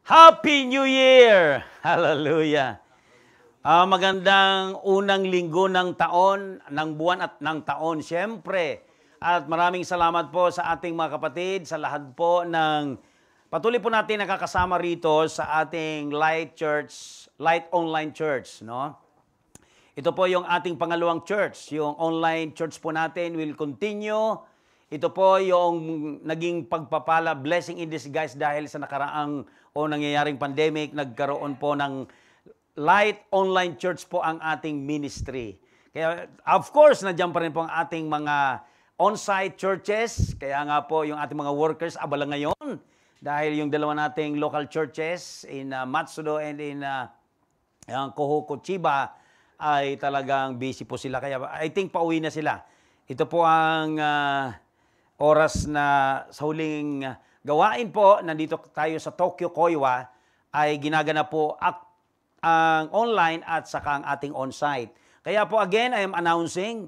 Happy New Year! Hallelujah! Magandang unang linggo ng taon, ng buwan at ng taon, siyempre. At maraming salamat po sa ating mga kapatid, sa lahat po ng patuloy po natin nakakasama rito sa ating Light Church, Light Online Church, no? Ito po yung ating pangalawang church. Yung online church po natin will continue. Ito po yung naging pagpapala, blessing in disguise dahil sa nakaraang o nangyayaring pandemic, nagkaroon po ng Light Online Church po ang ating ministry. Kaya of course, nandiyan pa rin po ang ating mga on-site churches. Kaya nga po yung ating mga workers abala ngayon dahil yung dalawa nating local churches in Matsudo and in Kohoko, Chiba ay talagang busy po sila. Kaya I think pauwi na sila. Ito po ang oras na sa huling gawain po, nandito tayo sa Tokyo, Koiwa, ay ginagana po ang online at saka ang ating on-site. Kaya po again, I am announcing,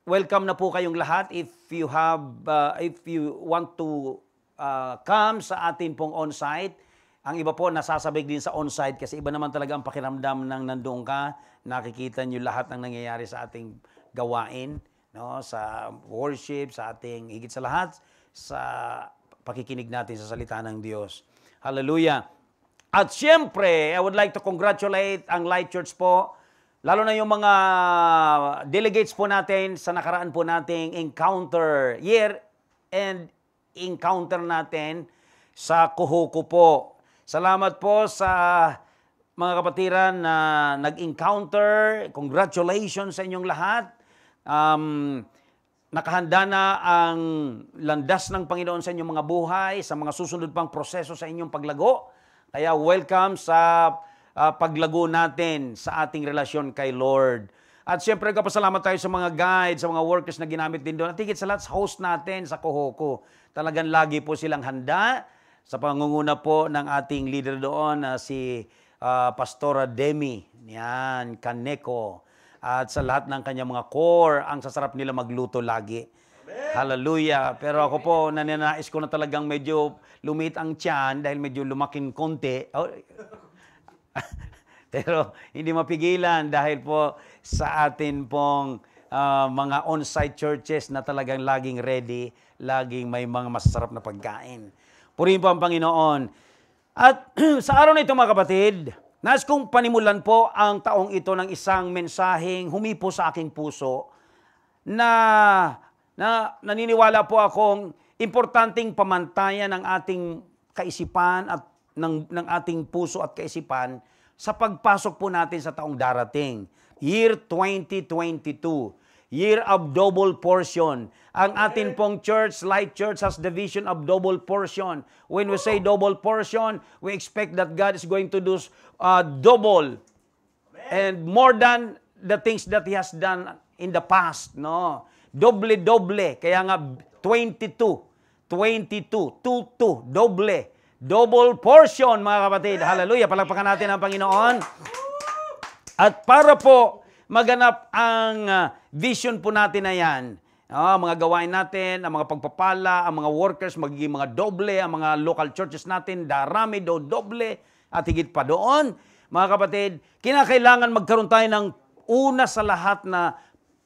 welcome na po kayong lahat if you want to come sa atin pong on-site. Ang iba po nasasabik din sa on-site kasi iba naman talaga ang pakiramdam ng nandoon ka, nakikita nyo lahat ng nangyayari sa ating gawain, no, sa worship, sa ating higit sa lahat, sa pakikinig natin sa salita ng Diyos. Hallelujah. At siyempre, I would like to congratulate ang Light Church po, lalo na yung mga delegates po natin sa nakaraan po nating encounter, year and encounter natin sa Kohoko po. Salamat po sa mga kapatiran na nag-encounter. Congratulations sa inyong lahat. Nakahanda na ang landas ng Panginoon sa inyong mga buhay, sa mga susunod pang proseso sa inyong paglago. Kaya welcome sa paglago natin sa ating relasyon kay Lord. At siyempre kapasalamat tayo sa mga guides, sa mga workers na ginamit din doon. At higit sa lahat, sa host natin sa Kohoko. Talagang lagi po silang handa sa pangunguna po ng ating leader doon, si Pastora Demi, yan, Kaneko. At sa lahat ng kanyang mga core, ang sasarap nila magluto lagi. Amen. Hallelujah. Pero ako po, nananais ko na talagang medyo lumit ang tiyan dahil medyo lumaking konti. Pero hindi mapigilan dahil po sa atin pong mga on-site churches na talagang laging ready, laging may mga masasarap na pagkain. Purihin po ang Panginoon. At sa araw na ito mga kapatid, nais kong panimulan po ang taong ito ng isang mensaheng humipo sa aking puso na naniniwala po akong importanteng pamantayan ng ating kaisipan at ng ating puso at kaisipan sa pagpasok po natin sa taong darating. Year 2022. Year of double portion. Ang atin pong church, Light Church, has the vision of double portion. When we say double portion, we expect that God is going to do double and more than the things that He has done in the past. No, doble. Kaya nga 22, double portion, mga kapatid. Hallelujah. Palakpakan natin ang Panginoon. At para po maganap ang vision po natin na yan, mga gawain natin, ang mga pagpapala, ang mga workers, magiging mga doble, ang mga local churches natin, darami do doble, at higit pa doon. Mga kapatid, kinakailangan magkaroon tayo ng una sa lahat na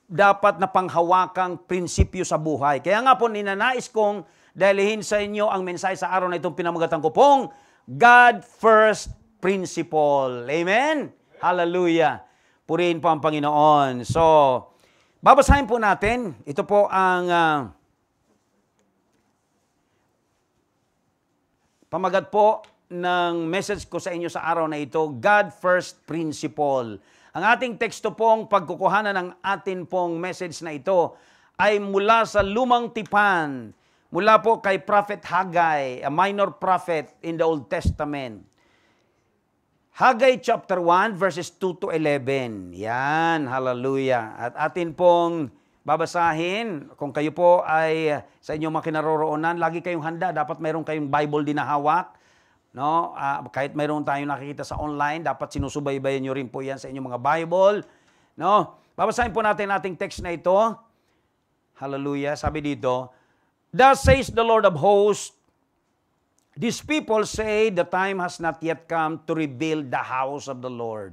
dapat na panghawakang prinsipyo sa buhay. Kaya nga po, ninanais kong dahilihin sa inyo ang mensahe sa araw na itong pinamagatan ko pong God First Principle. Amen? Hallelujah. Purihin po ang Panginoon. So, babasahin po natin. Ito po ang pamagat po ng message ko sa inyo sa araw na ito, God First Principle. Ang ating teksto pong pagkukuhanan ng atin pong message na ito ay mula sa Lumang Tipan, mula po kay Prophet Haggai, a minor prophet in the Old Testament. Haggai chapter 1 verses 2 to 11. Yan, hallelujah. At atin pong babasahin, kung kayo po ay sa inyong mga kinaroroonan, lagi kayong handa, dapat mayroon kayong Bible din na hawak. No? Kahit mayroon tayong nakikita sa online, dapat sinusubaybayan nyo rin po yan sa inyong mga Bible. No? Babasahin po natin ating text na ito. Hallelujah. Sabi dito, Thus says the Lord of hosts, These people say the time has not yet come to rebuild the house of the Lord.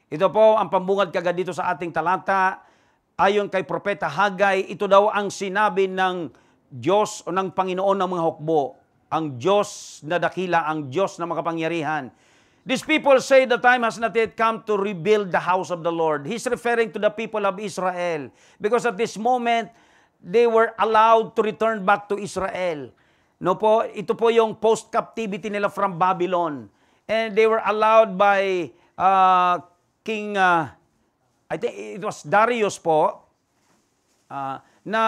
Ito po ang pambungad kagad dito sa ating talata. Ayon kay Propeta Haggai, ito daw ang sinabi ng Diyos o ng Panginoon ng mga hukbo. Ang Diyos na dakila, ang Diyos na makapangyarihan. These people say the time has not yet come to rebuild the house of the Lord. He's referring to the people of Israel. Because at this moment, they were allowed to return back to Israel. No po, ito po yung post-captivity nila from Babylon. And they were allowed by King, I think it was Darius po, na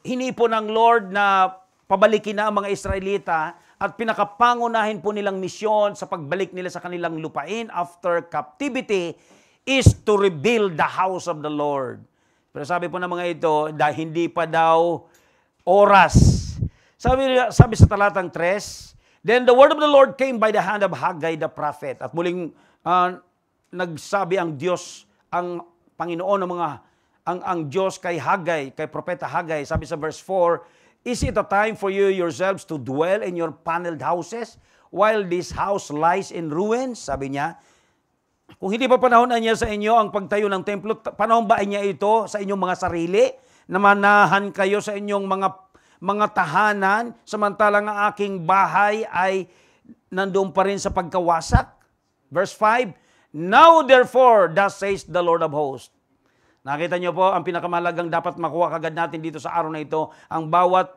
hinipo ng Lord na pabalikin na ang mga Israelita at pinakapangunahin po nilang misyon sa pagbalik nila sa kanilang lupain after captivity is to rebuild the house of the Lord. Pero sabi po ng mga ito, dahil hindi pa daw oras. Sabi sa talatang 3, then the word of the Lord came by the hand of Haggai the prophet. At muling nagsabi ang Diyos, ang Panginoon ng mga, ang Diyos kay Haggai, kay Propeta Haggai, sabi sa verse 4, is it a time for you yourselves to dwell in your paneled houses while this house lies in ruins? Sabi niya, kung hindi pa panahon niya sa inyo ang pagtayo ng templo, panahon ba niya ito sa inyong mga sarili? Na manahan kayo sa inyong mga tahanan, samantalang ang aking bahay ay nandoon pa rin sa pagkawasak. Verse 5, now therefore, thus says the Lord of hosts. Nakita niyo po, ang pinakamahalagang dapat makuha kagad natin dito sa araw na ito, ang bawat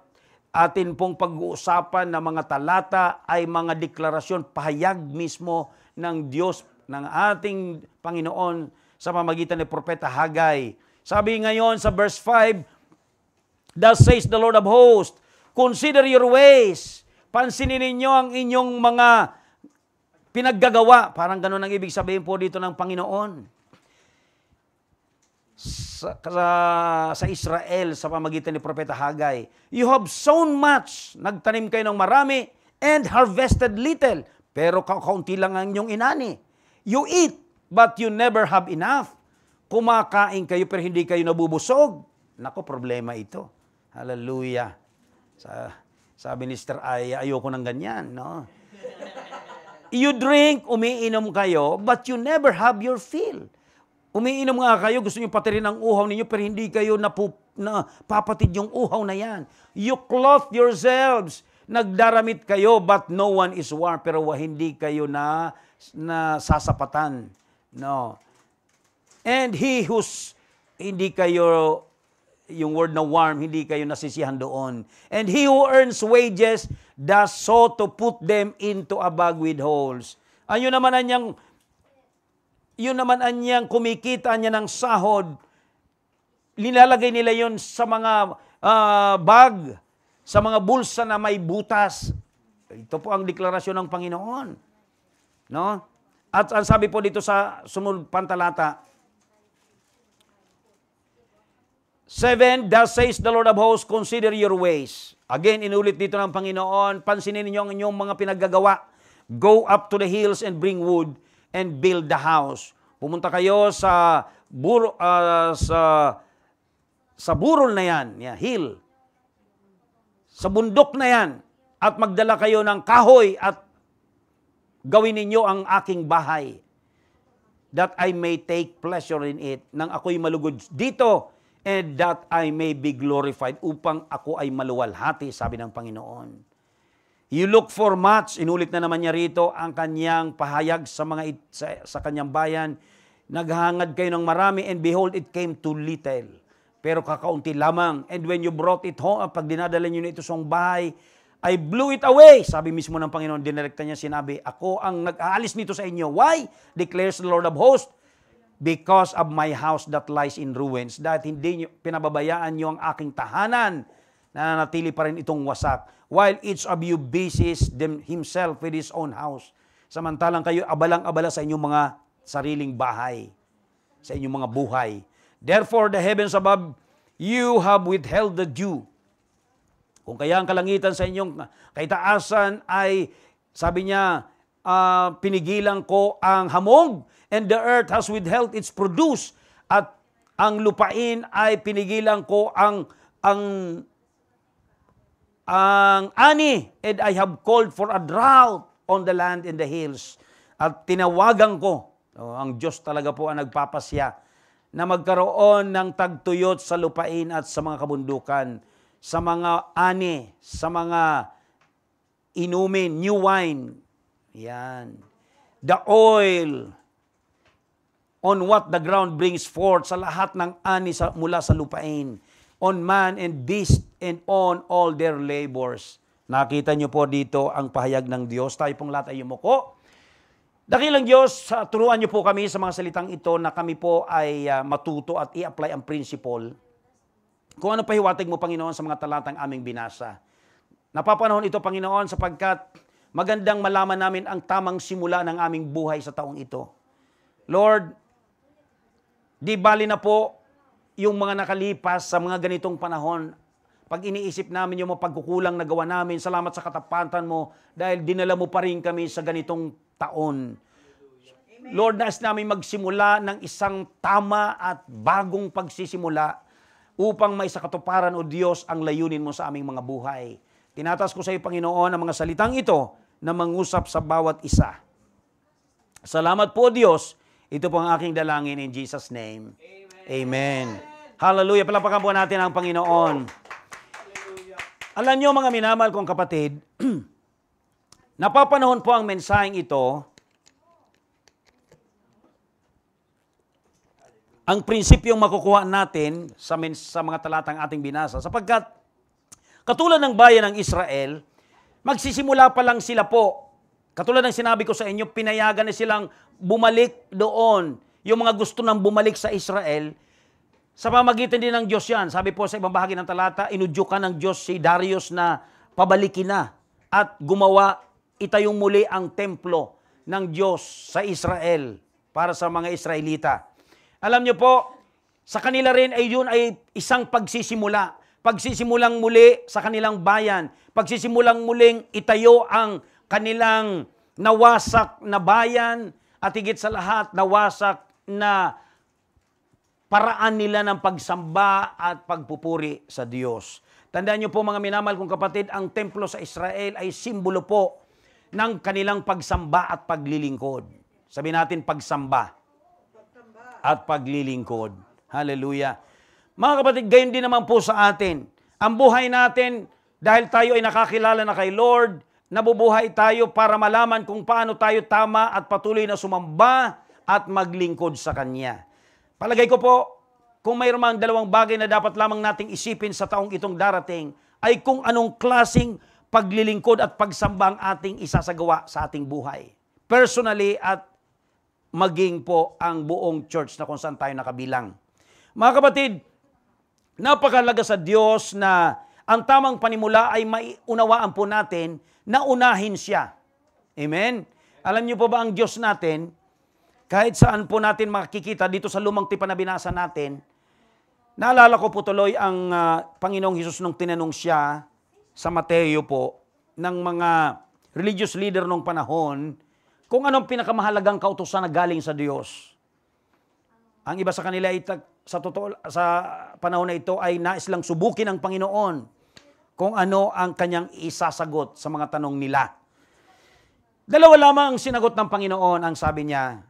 atin pong pag-uusapan na mga talata ay mga deklarasyon, pahayag mismo ng Diyos, ng ating Panginoon sa pamamagitan ni Propeta Haggai. Sabi ngayon sa verse 5, thus says the Lord of hosts, consider your ways. Pansinin ninyo ang inyong mga pinaggagawa. Parang ganun ang ibig sabihin po dito ng Panginoon. Sa Israel, sa pamagitan ni Propeta Haggai, you have sown much. Nagtanim kayo ng marami and harvested little. Pero kaunti lang ang inyong inani. You eat, but you never have enough. Kumakain kayo pero hindi kayo nabubusog. Nako, problema ito. Hallelujah. Sabi ni Sister ay ayoko ng ganyan, no? You drink, umiinom kayo, but you never have your fill. Umiinom nga kayo, gusto nyo patirin ang uhaw ninyo, pero hindi kayo papatid yung uhaw na yan. You clothe yourselves. Nagdaramit kayo, but no one is warm. Pero hindi kayo na sasapatan. No. And he who's, hindi kayo, yung word na warm, hindi kayo nasisiyahan doon. And he who earns wages does so to put them into a bag with holes. Yun naman ang niyang kumikita niya ng sahod, nilalagay nila yun sa mga bag, sa mga bulsa na may butas. Ito po ang deklarasyon ng Panginoon. No? At ang sabi po dito sa sumunod pantalata, 7, thus says the Lord of hosts, consider your ways. Again, inulit dito ng Panginoon, pansinin ninyo ang inyong mga pinaggagawa. Go up to the hills and bring wood and build the house. Pumunta kayo sa burol na yan, hill. Sa bundok na yan. At magdala kayo ng kahoy at gawin ninyo ang aking bahay. That I may take pleasure in it. Nang ako'y malugod dito, and that I may be glorified. Upang ako ay maluwalhati, sabi ng Panginoon. You look for much, inulit na naman niya rito ang kanyang pahayag sa kanyang bayan. Naghangad kayo ng marami, and behold, it came to little. Pero kakaunti lamang. And when you brought it home, pag dinadala niyo na ito sa bahay, I blew it away. Sabi mismo ng Panginoon, dinirekta niya sinabi, ako ang nag-aalis nito sa inyo. Why? Declares the Lord of hosts. Because of my house that lies in ruins. Dahil hindi pinababayaan niyo ang aking tahanan, nananatili pa rin itong wasak. While each of you busies himself with his own house. Samantalang kayo abalang-abala sa inyong mga sariling bahay, sa inyong mga buhay. Therefore, the heavens above you have withheld the dew. Kung kaya ang kalangitan sa inyong kaitaasan ay, sabi niya, pinigilan ko ang hamog, and the earth has withheld its produce, at ang lupain ay pinigilan ko ang ang ani, and I have called for a drought on the land and the hills. At tinawagan ko, ang Diyos talaga po ang nagpapasya, na magkaroon ng tagtuyot sa lupain at sa mga kabundukan, sa mga ani, sa mga inumin, new wine. Yan. The oil on what the ground brings forth, sa lahat ng ani mula sa lupain, on man and beast and on all their labors. Nakita niyo po dito ang pahayag ng Diyos. Tayo pong lahat ay yumuko. Dakilang Diyos, turuan niyo po kami sa mga salitang ito na kami po ay matuto at i-apply ang principle. Kung ano pahiwatig mo, Panginoon, sa mga talatang aming binasa. Napapanahon ito, Panginoon, sapagkat magandang malaman namin ang tamang simula ng aming buhay sa taong ito. Lord, di bali na po yung mga nakalipas sa mga ganitong panahon. Pag iniisip namin yung mga pagkukulang na gawa namin, salamat sa katapatan mo dahil dinala mo pa rin kami sa ganitong taon. Amen. Lord, nais namin magsimula ng isang tama at bagong pagsisimula upang may sa katuparan, o Diyos, ang layunin mo sa aming mga buhay. Tinatas ko sa iyo, Panginoon, ang mga salitang ito na mangusap sa bawat isa. Salamat po, Diyos. Ito po ang aking dalangin in Jesus' name. Amen. Amen. Hallelujah. Palapakan po natin ang Panginoon. Hallelujah. Alam niyo, mga minamahal kong kapatid, napapanahon po ang mensaheng ito. Ang prinsipyong makukuha natin sa mga talatang ating binasa, sapagkat katulad ng bayan ng Israel, magsisimula pa lang sila po. Katulad ng sinabi ko sa inyo, pinayagan na silang bumalik doon. Yung mga gusto nang bumalik sa Israel, sa pamagitan din ng Diyos yan. Sabi po sa ibang bahagi ng talata, inudyukan ng Diyos si Darius na pabalikin na at gumawa, itayong muli ang templo ng Diyos sa Israel para sa mga Israelita. Alam niyo po, sa kanila rin ay yun ay isang pagsisimula. Pagsisimulang muli sa kanilang bayan. Pagsisimulang muling itayo ang kanilang nawasak na bayan at higit sa lahat, nawasak na paraan nila ng pagsamba at pagpupuri sa Diyos. Tandaan niyo po, mga minamahal kong kapatid, ang templo sa Israel ay simbolo po ng kanilang pagsamba at paglilingkod. Sabi natin pagsamba at paglilingkod. Hallelujah. Mga kapatid, gayon din naman po sa atin. Ang buhay natin, dahil tayo ay nakakilala na kay Lord, nabubuhay tayo para malaman kung paano tayo tama at patuloy na sumamba at maglingkod sa Kanya. Palagay ko po, kung mayroong dalawang bagay na dapat lamang nating isipin sa taong itong darating, ay kung anong klaseng paglilingkod at pagsamba ang ating isasagawa sa ating buhay. Personally at maging po ang buong church na kung saan tayo nakabilang. Mga kapatid, napakahalaga sa Diyos na ang tamang panimula ay maiunawaan po natin na unahin siya. Amen? Alam niyo po ba ang Diyos natin, kahit saan po natin makikita dito sa lumang tipan na binasa natin, naalala ko po tuloy ang Panginoong Hesus nung tinanong siya sa Mateo po ng mga religious leader nung panahon kung anong pinakamahalagang kautusan na galing sa Diyos. Ang iba sa kanila ay sa panahon na ito ay nais lang subukin ng Panginoon kung ano ang kanyang isasagot sa mga tanong nila. Dalawa lamang ang sinagot ng Panginoon. Ang sabi niya,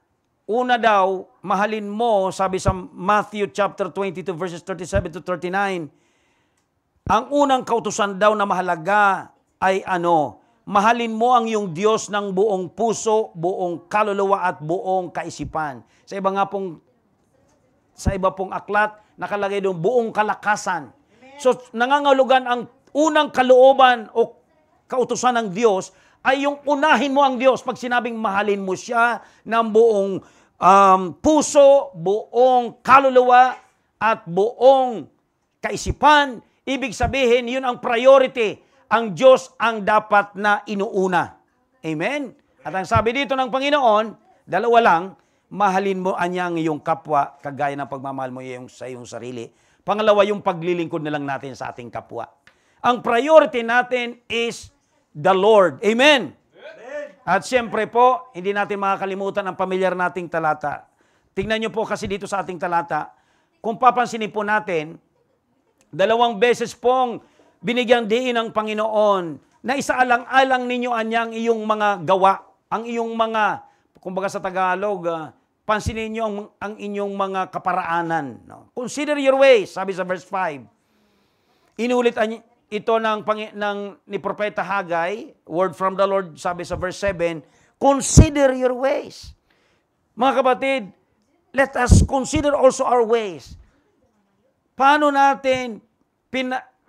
una daw, mahalin mo, sabi sa Matthew chapter 22 verses 37 to 39, ang unang kautusan daw na mahalaga ay mahalin mo ang iyong Diyos ng buong puso, buong kaluluwa at buong kaisipan. Sa iba pong aklat, nakalagay doon buong kalakasan. So, nangangahulugan ang unang kalooban o kautusan ng Diyos ay yung unahin mo ang Diyos. Pag sinabing mahalin mo siya ng buong puso, buong kaluluwa at buong kaisipan, ibig sabihin, yun ang priority. Ang Diyos ang dapat na inuuna. Amen? At ang sabi dito ng Panginoon, dalawa lang, mahalin mo ang iyong kapwa, kagaya ng pagmamahal mo sa iyong sarili. Pangalawa, yung paglilingkod na lang natin sa ating kapwa. Ang priority natin is the Lord. Amen? At siyempre po, hindi natin makakalimutan ang pamilyar nating talata. Tingnan niyo po kasi dito sa ating talata, kung papansinin po natin, 2 beses pong binigyan din ng Panginoon na isaalang-alang ninyo anyang iyong mga gawa, ang iyong mga, kumbaga sa Tagalog, pansinin niyo ang inyong mga kaparaanan. No? Consider your ways, sabi sa verse 5. Inulit ito ni Propeta Haggai, word from the Lord, sabi sa verse 7, consider your ways. Mga kapatid, let us consider also our ways. Paano natin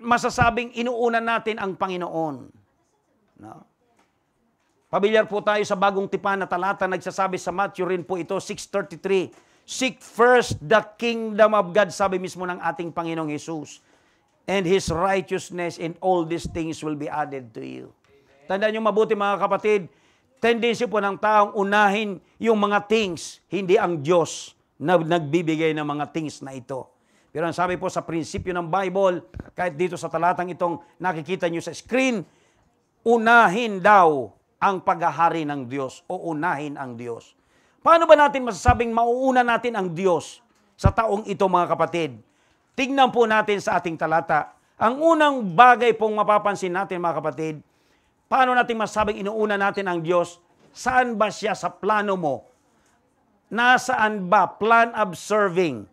masasabing inuunan natin ang Panginoon? No? Pamilyar po tayo sa bagong tipan na talata, nagsasabi sa Matthew rin po ito, 6:33. Seek first the kingdom of God, sabi mismo ng ating Panginoong Jesus, and His righteousness, and all these things will be added to you. Tandaan niyo mabuti mga kapatid, tendency po ng taong unahin yung mga things, hindi ang Diyos na nagbibigay ng mga things na ito. Pero ang sabi po sa prinsipyo ng Bible, kahit dito sa talatang itong nakikita niyo sa screen, unahin daw ang paghahari ng Diyos o unahin ang Diyos. Paano ba natin masasabing mauuna natin ang Diyos sa taong ito mga kapatid? Tingnan po natin sa ating talata. Ang unang bagay pong mapapansin natin mga kapatid, paano natin masasabing inuuna natin ang Diyos? Saan ba siya sa plano mo? Nasaan ba? Plan of serving.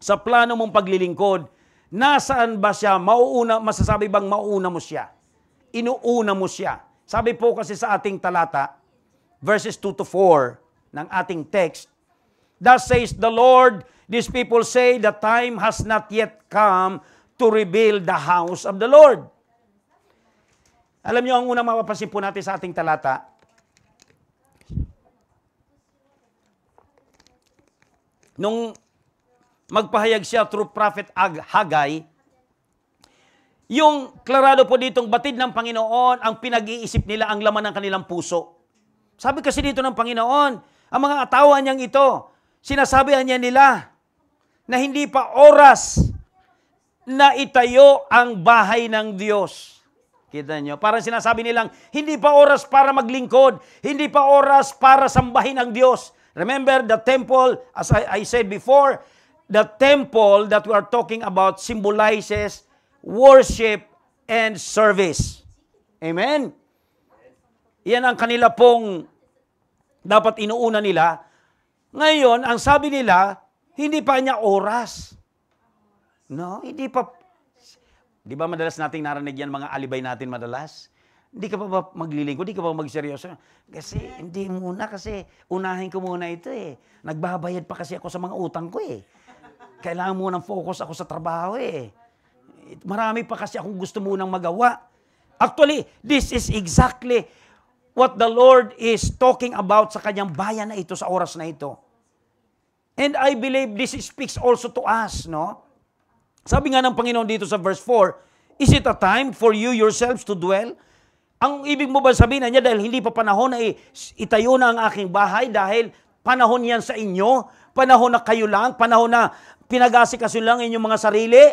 Sa plano mong paglilingkod, nasaan ba siya? Masasabi bang mauuna mo siya? Inuuna mo siya. Sabi po kasi sa ating talata, verses 2-4 ng ating text, thus says the Lord, these people say the time has not yet come to rebuild the house of the Lord. Alam niyo, ang unang mapapansin po natin sa ating talata, nung magpahayag siya through prophet Haggai, yung klarado po ditong batid ng Panginoon, ang pinag-iisip nila, ang laman ng kanilang puso. Sabi kasi dito ng Panginoon, ang mga atawan niyang ito, sinasabihan niya nila na hindi pa oras na itayo ang bahay ng Diyos. Kita niyo? Parang sinasabi nilang, hindi pa oras para maglingkod, hindi pa oras para sambahin ang Diyos. Remember, the temple, as I said before, the temple that we are talking about symbolizes worship and service. Amen? Yan ang kanila pong dapat inuuna nila. Ngayon, ang sabi nila, hindi pa niya oras. No, hindi pa. Di ba madalas nating narinig yan, mga alibay natin madalas? Hindi ka pa ba maglilingkod? Hindi ka pa magseryoso? Kasi hindi muna, kasi unahin ko muna ito eh. Nagbabayad pa kasi ako sa mga utang ko eh. Kailangan muna focus ako sa trabaho eh. Marami pa kasi akong gusto munang magawa. Actually, this is exactly what the Lord is talking about sa kanyang bayan na ito, sa oras na ito. And I believe this speaks also to us, no? Sabi nga ng Panginoon dito sa verse 4, is it a time for you yourselves to dwell? Ang ibig mo ba sabihin na niya, dahil hindi pa panahon na itayo na ang aking bahay, dahil panahon yan sa inyo, panahon na kayo lang, panahon na pinag-asikaso lang inyong mga sarili,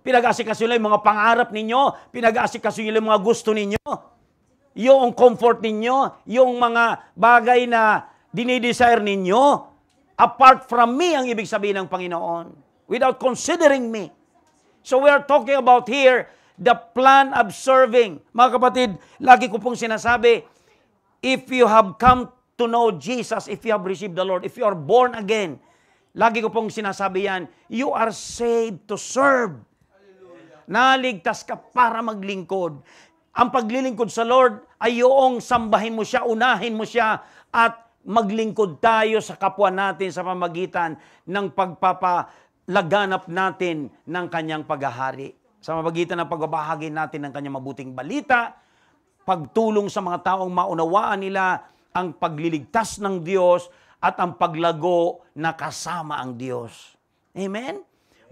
pinag-asikaso lang yung mga pangarap ninyo, pinag-asikaso lang yung mga gusto ninyo, yung comfort ninyo, yung mga bagay na dinidesire ninyo, apart from me, ang ibig sabihin ng Panginoon, without considering me. So we are talking about here, the plan of serving. Mga kapatid, lagi ko pong sinasabi, if you have come to know Jesus, if you have received the Lord, if you are born again, lagi ko pong sinasabi yan, you are saved to serve. Naligtas ka para maglingkod. Ang paglilingkod sa Lord ay yung sambahin mo siya, unahin mo siya, at maglingkod tayo sa kapwa natin sa pamagitan ng pagpapalaganap natin ng kanyang paghahari. Sa pamagitan ng pagbabahagi natin ng kanyang mabuting balita, pagtulong sa mga taong maunawaan nila ang pagliligtas ng Diyos at ang paglago na kasama ang Diyos. Amen?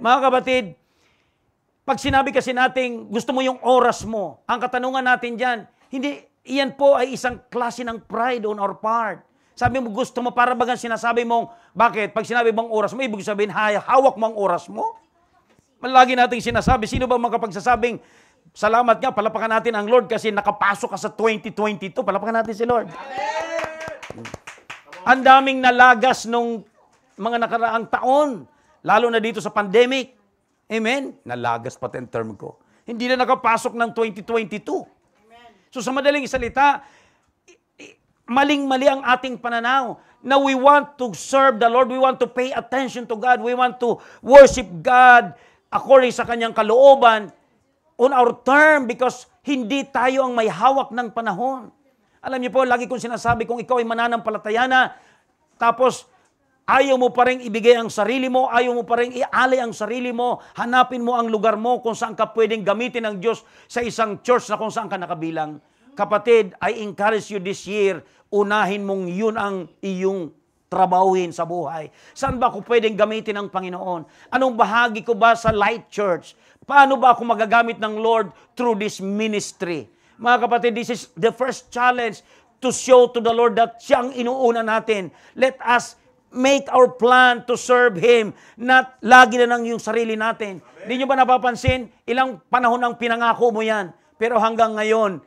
Mga kapatid, pag sinabi kasi natin, gusto mo yung oras mo, ang katanungan natin dyan, hindi, iyan po ay isang klase ng pride on our part. Sabi mo, gusto mo, para bagang sinasabi mong, bakit? Pag sinabi mong oras mo, ibig sabihin, hawak mo ang oras mo? Lagi nating sinasabi, sino ba makapagsasabing, salamat nga, palapakan natin ang Lord kasi nakapasok ka sa 2022, palapakan natin si Lord. Ang daming nalagas nung mga nakaraang taon, lalo na dito sa pandemic. Amen? Nalagas pati ang term ko. Hindi na nakapasok ng 2022. So sa madaling salita, maling-mali ang ating pananaw na we want to serve the Lord, we want to pay attention to God, we want to worship God according sa kanyang kalooban on our term because hindi tayo ang may hawak ng panahon. Alam niyo po, lagi kong sinasabi kung ikaw ay mananampalataya na, tapos ayaw mo pa rin ibigay ang sarili mo, ayaw mo pa rin ialay ang sarili mo, hanapin mo ang lugar mo kung saan ka pwedeng gamitin ng Diyos sa isang church na kung saan ka nakabilang. Kapatid, I encourage you this year, unahin mong yun ang iyong trabahuhin sa buhay. Saan ba ako pwedeng gamitin ng Panginoon? Anong bahagi ko ba sa Light Church? Paano ba ako magagamit ng Lord through this ministry? Mga kapatid, this is the first challenge to show to the Lord that siya ang inuuna natin. Let us make our plan to serve Him, not lagi na lang yung sarili natin. Hindi nyo ba napapansin? Ilang panahon ang pinangako mo yan, pero hanggang ngayon,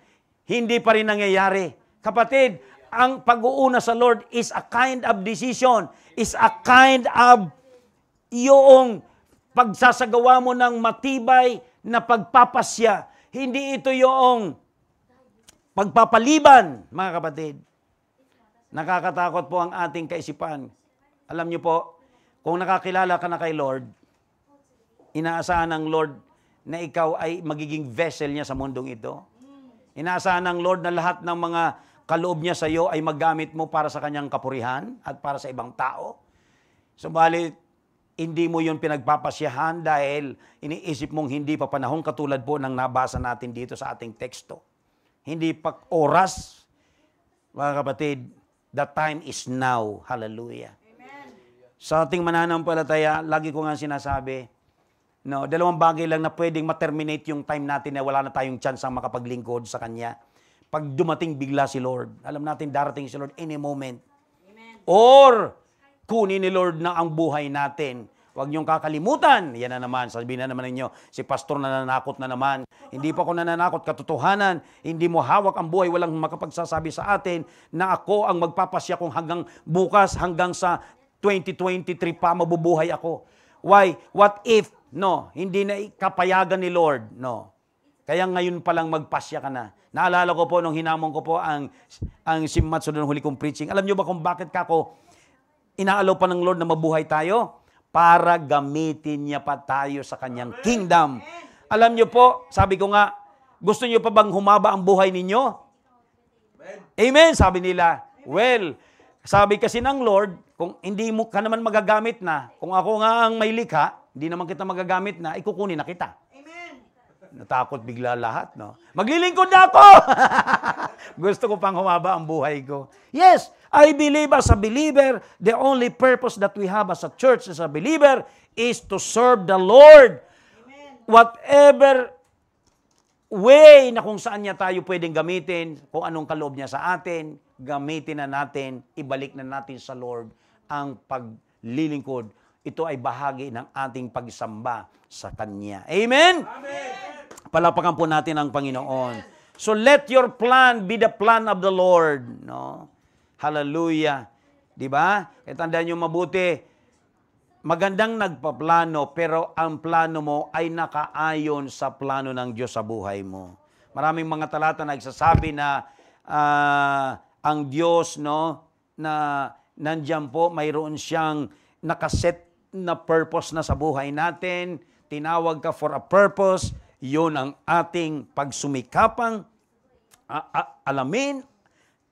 hindi pa rin nangyayari. Kapatid, ang pag-uuna sa Lord is a kind of decision, is a kind of yung pagsasagawa mo ng matibay na pagpapasya. Hindi ito yung pagpapaliban, mga kapatid. Nakakatakot po ang ating kaisipan. Alam niyo po, kung nakakilala ka na kay Lord, inaasahan ng Lord na ikaw ay magiging vessel niya sa mundong ito. Inaasahan ng Lord na lahat ng mga kaloob niya sa iyo ay maggamit mo para sa kanyang kapurihan at para sa ibang tao. Subalit, hindi mo yun pinagpapasyahan dahil iniisip mong hindi pa panahon katulad po ng nabasa natin dito sa ating teksto. Hindi pa oras, mga kapatid, the time is now. Hallelujah. Amen. Sa ating mananampalataya, lagi ko nga sinasabi, no, dalawang bagay lang na pwedeng ma-terminate yung time natin na wala na tayong chance ang makapaglingkod sa Kanya. Pag dumating bigla si Lord, alam natin darating si Lord any moment. Amen. Or, kunin ni Lord na ang buhay natin. Huwag niyong kakalimutan. Yan na naman, sabihin na naman ninyo, si pastor nananakot na naman. Hindi pa ako nananakot, katotohanan. Hindi mo hawak ang buhay, walang makapagsasabi sa atin na ako ang magpapasya kung hanggang bukas, hanggang sa 2023 pa mabubuhay ako. Why? What if? No, hindi na kapayagan ni Lord. No. Kaya ngayon pa lang magpasya ka na. Naalala ko po nung hinamon ko po ang Simmatso ng huli kong preaching. Alam niyo ba kung bakit kako inaalaw pa ng Lord na mabuhay tayo? Para gamitin niya pa tayo sa kanyang kingdom. Alam niyo po, sabi ko nga, gusto niyo pa bang humaba ang buhay ninyo? Amen, sabi nila. Well, sabi kasi ng Lord, kung hindi mo ka naman magagamit na, kung ako nga ang may likha, hindi naman kita magagamit na, ikukunin na kita. Natakot bigla lahat, no? Maglilingkod na ako! Gusto ko pang humaba ang buhay ko. Yes, I believe as a believer, the only purpose that we have as a church, as a believer, is to serve the Lord. Amen. Whatever way na kung saan niya tayo pwedeng gamitin, kung anong kaloob niya sa atin, gamitin na natin, ibalik na natin sa Lord ang paglilingkod. Ito ay bahagi ng ating pagsamba sa Kanya. Amen? Amen! Palapakan po natin ang Panginoon. So let your plan be the plan of the Lord. No? Hallelujah. Diba? E tandaan nyo mabuti, magandang nagpaplano, pero ang plano mo ay nakaayon sa plano ng Diyos sa buhay mo. Maraming mga talata nagsasabi na ang Diyos, no, na nandiyan po, mayroon siyang nakaset na purpose na sa buhay natin. Tinawag ka for a purpose. Yun ang ating pagsumikapang alamin,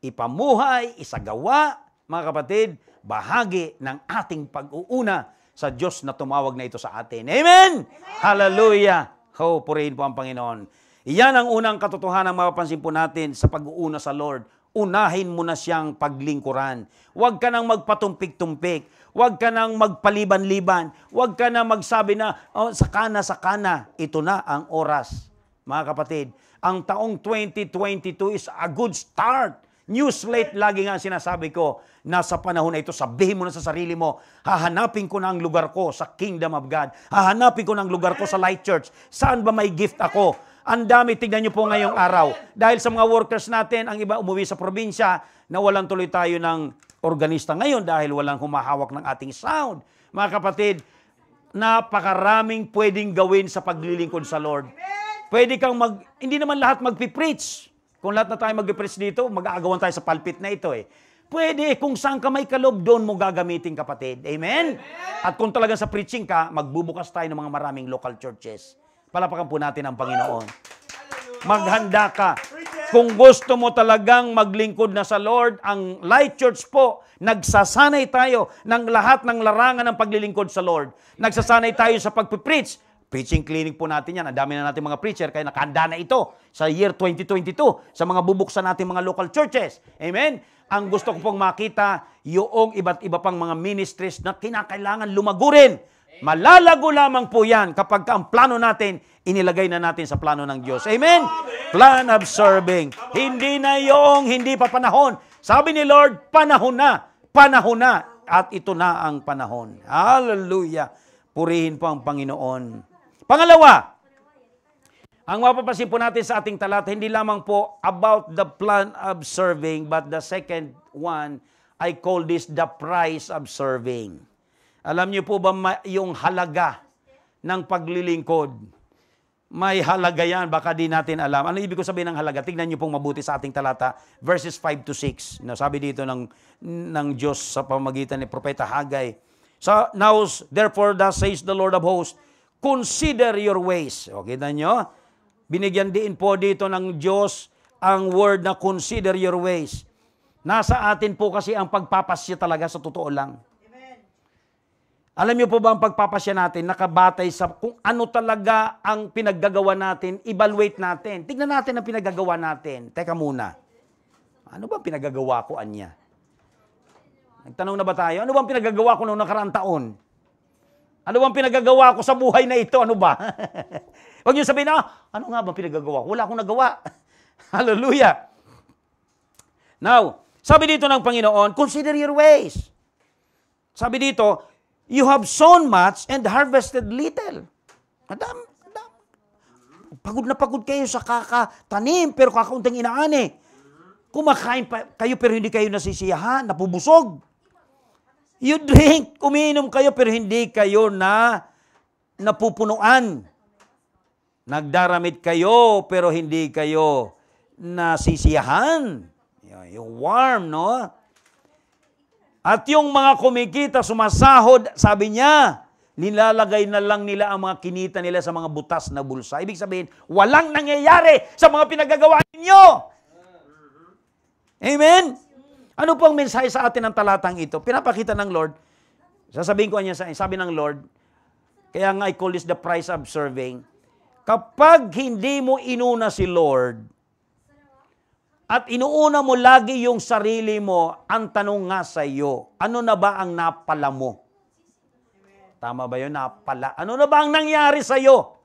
ipamuhay, isagawa, mga kapatid, bahagi ng ating pag-uuna sa Diyos na tumawag na ito sa atin. Amen! Amen! Hallelujah! Ho, purihin po ang Panginoon. Iyan ang unang katotohanan mapapansin po natin sa pag-uuna sa Lord. Unahin mo na siyang paglingkuran. Huwag ka nang magpatumpik-tumpik. Huwag ka nang magpaliban-liban. Huwag ka nang magsabi na, oh, sakana. Ito na ang oras. Mga kapatid, ang taong 2022 is a good start. New slate, lagi nga sinasabi ko, nasa panahon na ito, sabihin mo na sa sarili mo, hahanapin ko na ang lugar ko sa Kingdom of God. Hahanapin ko na ang lugar ko sa Light Church. Saan ba may gift ako? Ang dami, tignan nyo po ngayong araw. Dahil sa mga workers natin, ang iba umuwi sa probinsya, nawalan tuloy tayo ng organista ngayon dahil walang humahawak ng ating sound. Mga kapatid, napakaraming pwedeng gawin sa paglilingkod sa Lord. Pwede kang hindi naman lahat magpipreach. Kung lahat na tayo magpipreach dito, mag-aagawan tayo sa pulpit na ito eh. Pwede, kung saan ka may kalob, doon mo gagamitin, kapatid. Amen? At kung talagang sa preaching ka, magbubukas tayo ng mga maraming local churches. Palapakan po natin ang Panginoon. Maghanda ka. Kung gusto mo talagang maglingkod na sa Lord, ang Light Church po, nagsasanay tayo ng lahat ng larangan ng paglilingkod sa Lord. Nagsasanay tayo sa pagpipreach. Preaching clinic po natin yan. Ang dami na natin mga preacher, kaya nakahanda na ito sa year 2022 sa mga bubuksan natin mga local churches. Amen? Ang gusto ko pong makita, yung iba't iba pang mga ministries na kinakailangan lumagurin. Malalago lamang po yan kapag ang plano natin, inilagay na natin sa plano ng Diyos. Amen? Plan of serving. Hindi na yung hindi pa panahon. Sabi ni Lord, panahon na. Panahon na. At ito na ang panahon. Hallelujah. Purihin po ang Panginoon. Pangalawa, ang mapapansin po natin sa ating talata, hindi lamang po about the plan of serving, but the second one, I call this the price of serving. Alam niyo po ba yung halaga ng paglilingkod? May halaga yan, baka di natin alam. Ano ibig ko sabihin ng halaga? Tignan niyo pong mabuti sa ating talata, verses 5 to 6. Sabi dito ng Diyos sa pamagitan ni Propeta Haggai. So, now, therefore, thus says the Lord of hosts, consider your ways. O, kita nyo? Binigyan din po dito ng Diyos ang word na consider your ways. Nasa atin po kasi ang pagpapasya talaga sa totoo lang. Amen. Alam niyo po ba ang pagpapasya natin, nakabatay sa kung ano talaga ang pinaggagawa natin, evaluate natin. Tignan natin ang pinaggagawa natin. Teka muna. Ano ba ang pinaggagawa ko, Anya? Nagtanong na ba tayo? Ano ba ang pinaggagawa ko noong nakaraang taon? Ano bang pinagagawa ko sa buhay na ito? Ano ba? Huwag niyo sabihin, ano nga bang pinagagawa ko? Wala akong nagawa. Hallelujah. Now, sabi dito ng Panginoon, consider your ways. Sabi dito, you have sown much and harvested little. Adam. Pagod na pagod kayo sa kakatanim, pero kakaunting inaani. Kumakain pa kayo, pero hindi kayo nasisiyahan, napubusog. You drink, umiinom kayo, pero hindi kayo napupunuan. Nagdaramit kayo, pero hindi kayo nasisiyahan. Yung warm, no? At yung mga kumikita, sumasahod, sabi niya, nilalagay na lang nila ang mga kinita nila sa mga butas na bulsa. Ibig sabihin, walang nangyayari sa mga pinagagawa ninyo. Amen? Ano pong mensahe sa atin ng talatang ito? Pinapakita ng Lord, sasabihin ko niya sa sabi ng Lord, kaya nga I call this the price of serving. Kapag hindi mo inuna si Lord, at inuuna mo lagi yung sarili mo, ang tanong nga sa iyo, ano na ba ang napala mo? Tama ba yun? Napala. Ano na ba ang nangyari sa iyo?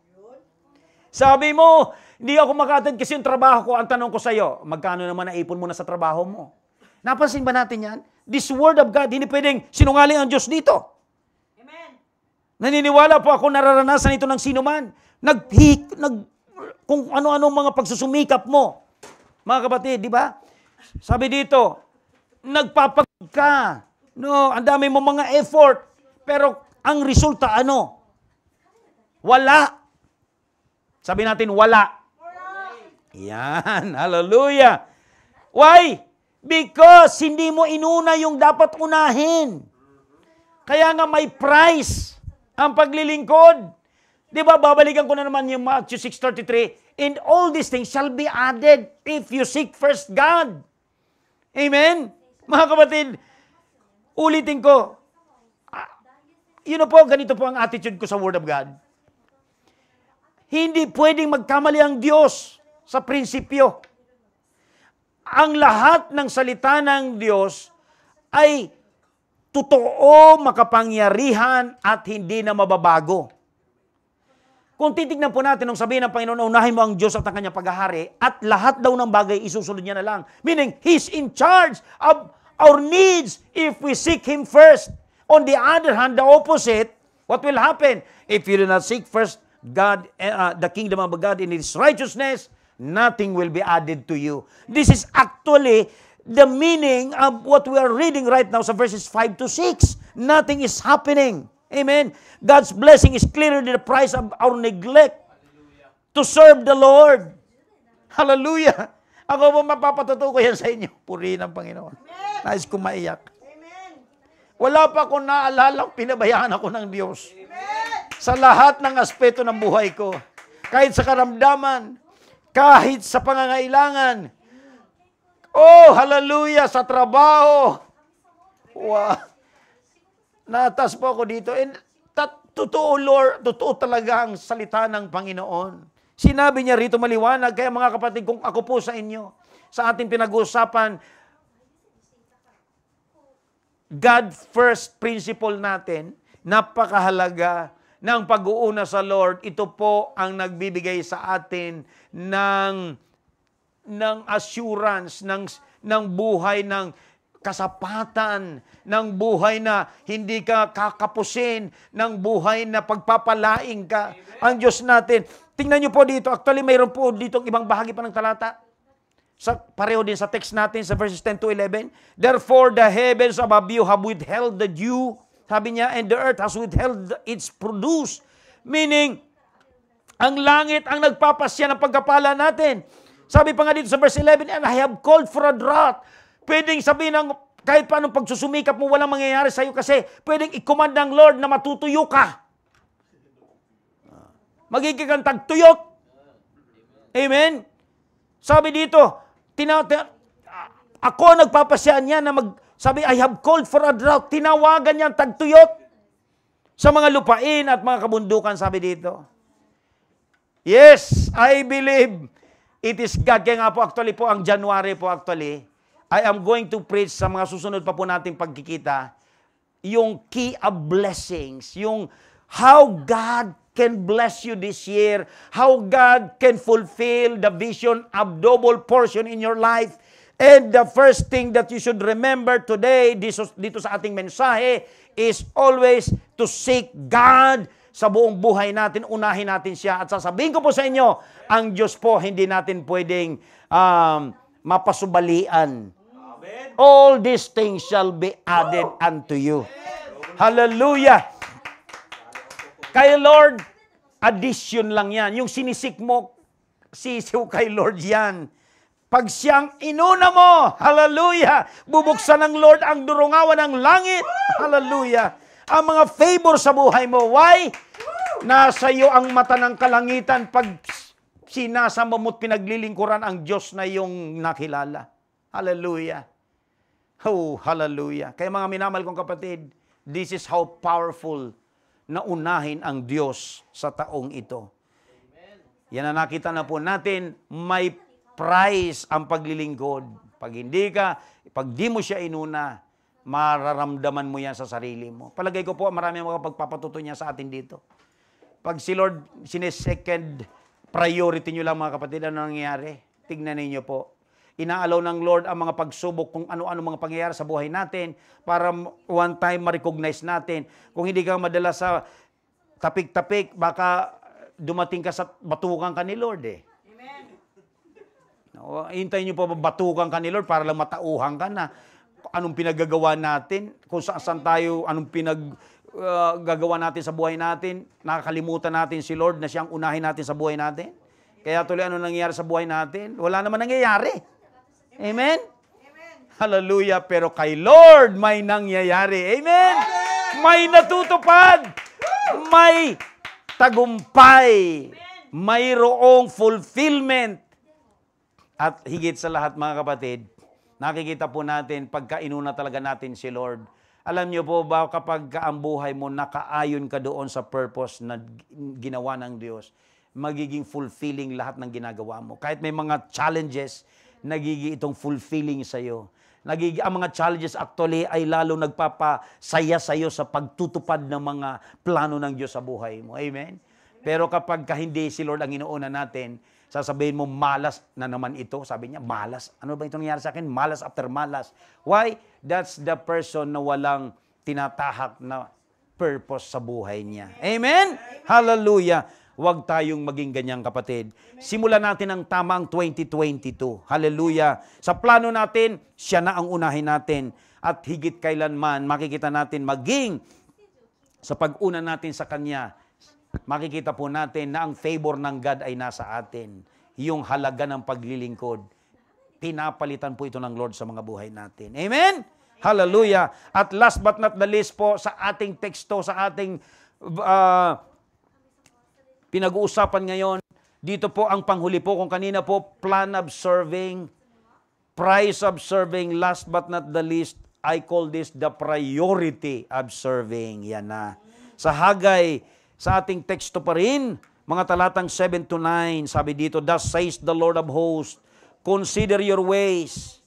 Sabi mo, hindi ako maka-attend kasi yung trabaho ko, ang tanong ko sa iyo, magkano naman naipon mo na sa trabaho mo? Napansin ba natin yan? This word of God, hindi pwedeng sinungaling ang Diyos dito. Amen. Naniniwala po ako, nararanasan ito ng sino man. Kung ano-ano mga pagsusumikap mo. Mga kapatid, di ba? Sabi dito, nagpapagod ka. No, ang dami mo mga effort. Pero ang resulta ano? Wala. Sabi natin, wala. Yan, hallelujah. Why? Because hindi mo inuna yung dapat unahin. Kaya nga may price ang paglilingkod. Di ba, babalikan ko na naman yung Matthew 6:33, and all these things shall be added if you seek first God. Amen? Mga kapatid, ulitin ko, po, ganito po ang attitude ko sa Word of God. Hindi pwedeng magkamali ang Diyos sa prinsipyo. Ang lahat ng salita ng Diyos ay totoo, makapangyarihan, at hindi na mababago. Kung titignan po natin nung sabihin ng Panginoon, unahin mo ang Diyos at ang kanyang paghahari, at lahat daw ng bagay isusunod niya na lang. Meaning, He's in charge of our needs if we seek Him first. On the other hand, the opposite, what will happen? If you do not seek first God, the kingdom of God in His righteousness, nothing will be added to you. This is actually the meaning of what we are reading right now sa verses 5 to 6. Nothing is happening. Amen. God's blessing is clearly the price of our neglect to serve the Lord. Hallelujah. Ako po mapapatuto ko yan sa inyo. Purihin ang Panginoon. Nais ko maiyak. Wala pa akong naalalang pinabayaan ako ng Diyos. Sa lahat ng aspeto ng buhay ko. Kahit sa karamdaman, kahit sa pangangailangan. Oh, hallelujah, sa trabaho. Wow. Natas po ako dito. And totoo, Lord, totoo talaga ang salita ng Panginoon. Sinabi niya rito maliwanag, kaya mga kapatid, kung ako po sa inyo, sa ating pinag-uusapan, God first principle natin, napakahalaga ng pag-uuna sa Lord. Ito po ang nagbibigay sa atin ng assurance, ng buhay, ng kasapatan, ng buhay na hindi ka kakapusin, ng buhay na pagpapalaing ka. Ang Diyos natin. Tingnan niyo po dito. Actually, mayroon po dito ibang bahagi pa ng talata. Pareho din sa text natin sa verses 10 to 11. Therefore, the heavens above you have withheld the dew. Sabi niya, and the earth has withheld its produce. Meaning, ang langit ang nagpapasya ng pagkapala natin. Sabi pa nga dito sa verse 11, and I have called for a drought. Pwedeng sabihin ng kahit paano pagsusumikap mo, walang mangyayari sa'yo kasi pwedeng i-command ng Lord na matutuyo ka. Magiging kang tagtuyot. Amen? Sabi dito, ako nagpapasya niya na sabi, I have called for a drought. Tinawagan niya ang tagtuyot sa mga lupain at mga kabundukan, sabi dito. Yes, I believe it is God. Kaya nga po actually po, ang January po actually, I am going to preach sa mga susunod pa po nating pagkikita, yung key of blessings, yung how God can bless you this year, how God can fulfill the vision of double portion in your life. And the first thing that you should remember today, dito sa ating mensahe, is always to seek God sa buong buhay natin, unahin natin siya. At sasabihin ko po sa inyo, ang Diyos po hindi natin pwedeng mapasubalian. Amen. All these things shall be added unto you. Hallelujah! Kay Lord, addition lang yan. Yung sinisik mo, sisiw kay Lord yan. Pag siyang inuna mo, hallelujah, bubuksan ng Lord ang durungawan ng langit, hallelujah. Ang mga favor sa buhay mo, why? Nasa iyo ang mata ng kalangitan pag sinasamba mo't pinaglilingkuran ang Diyos na yung nakilala. Hallelujah. Oh, hallelujah. Kaya mga minamahal kong kapatid, this is how powerful na unahin ang Diyos sa taong ito. Amen. Yan na nakita na po natin, may price ang paglilingkod. Pag di mo siya inuna, mararamdaman mo yan sa sarili mo. Palagay ko po, marami mga pagpapatuto niya sa atin dito. Pag si Lord, sinesecond priority nyo lang mga kapatid, ano nangyayari? Tignan ninyo po. Inaalaw ng Lord ang mga pagsubok kung ano-ano mga pangyayari sa buhay natin para one time ma-recognize natin. Kung hindi ka madala sa tapik-tapik, baka dumating ka sa batukan ka ni Lord eh. Amen. No, hintayin nyo pa batukan ka ni Lord para lang matauhan ka na anong pinagagawa natin, kung saan tayo, anong gagawa natin sa buhay natin, nakakalimutan natin si Lord na siyang unahin natin sa buhay natin. Kaya tuloy ano nangyayari sa buhay natin? Wala naman nangyayari. Amen? Amen? Hallelujah. Pero kay Lord may nangyayari. Amen? Amen? May natutupad. May tagumpay. Mayroong fulfillment. At higit sa lahat mga kapatid, nakikita po natin pagka inuna talaga natin si Lord. Alam niyo po ba kapag ang buhay mo nakaayon ka doon sa purpose na ginawa ng Diyos, magiging fulfilling lahat ng ginagawa mo. Kahit may mga challenges, nagiging itong fulfilling sa'yo. Ang mga challenges actually ay lalo nagpapasaya sa'yo sa pagtutupad ng mga plano ng Diyos sa buhay mo. Amen? Pero kapag hindi si Lord ang inuuna natin, sasabihin mo, malas na naman ito. Sabi niya, malas. Ano ba ito nangyari sa akin? Malas after malas. Why? That's the person na walang tinatahak na purpose sa buhay niya. Amen? Hallelujah. Huwag tayong maging ganyang kapatid. Simulan natin ang tamang 2022. Hallelujah. Sa plano natin, siya na ang unahin natin. At higit kailanman, makikita natin maging sa pag-una natin sa Kanya, makikita po natin na ang favor ng God ay nasa atin. Yung halaga ng paglilingkod, pinapalitan po ito ng Lord sa mga buhay natin. Amen? Hallelujah. At last but not the least po, sa ating teksto, sa ating pinag-uusapan ngayon, dito po ang panghuli po, kung kanina po, plan of serving, price of serving, last but not the least, I call this the priority of serving. Yan na. Sa Hagay, sa ating teksto pa rin, mga talatang 7 to 9, sabi dito, thus says the Lord of hosts, consider your ways.